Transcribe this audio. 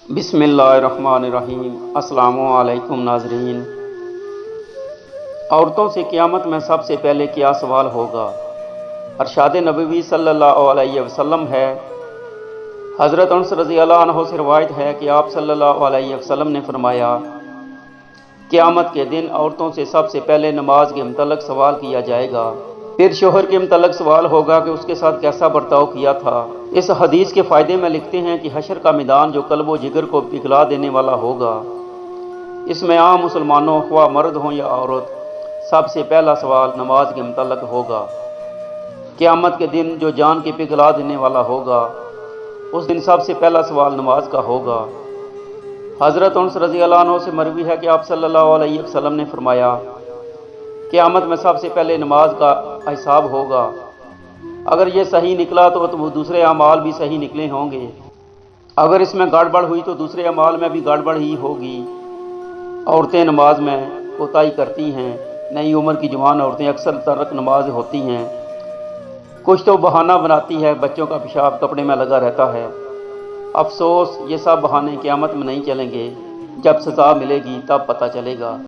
बिस्मिल्लाहिर्रहमानिर्रहीम। अस्सलामु अलैकुम नाज़रीन। औरतों से क़यामत में सबसे पहले क्या सवाल होगा? अरशाद नबवी सल्लल्लाहु अलैहि वसल्लम है। हज़रत अनस रज़ियल्लाहु अन्हु से रवायत है कि आप सल्लल्लाहु अलैहि वसल्लम ने फरमाया, क़यामत के दिन औरतों से सबसे पहले नमाज के मुतल्लिक़ सवाल किया जाएगा। फिर शोहर के मुतल्लिक़ सवाल होगा कि उसके साथ कैसा बर्ताव किया था। इस हदीस के फ़ायदे में लिखते हैं कि हशर का मैदान जो कल्ब व जिगर को पिघला देने वाला होगा, इसमें आम मुसलमानों ख्वाह मर्द हों या औरत, सबसे पहला सवाल नमाज के मुतल्लिक़ होगा। क़यामत के दिन जो जान के पिघला देने वाला होगा, उस दिन सबसे पहला सवाल नमाज का होगा। हज़रत अनस रज़ियल्लाहु अन्हु से मरवी है कि आप सल्लल्लाहु अलैहि वसल्लम ने फरमाया, क़यामत में सबसे पहले नमाज का हिसाब होगा। अगर ये सही निकला तो वो दूसरे अमाल भी सही निकले होंगे। अगर इसमें गड़बड़ हुई तो दूसरे अमाल में भी गड़बड़ ही होगी। औरतें नमाज में कोताही करती हैं। नई उम्र की जवान औरतें अक्सर तर्क नमाज होती हैं। कुछ तो बहाना बनाती है, बच्चों का पेशाब कपड़े में लगा रहता है। अफसोस, ये सब बहाने क़यामत में नहीं चलेंगे। जब सज़ा मिलेगी तब पता चलेगा।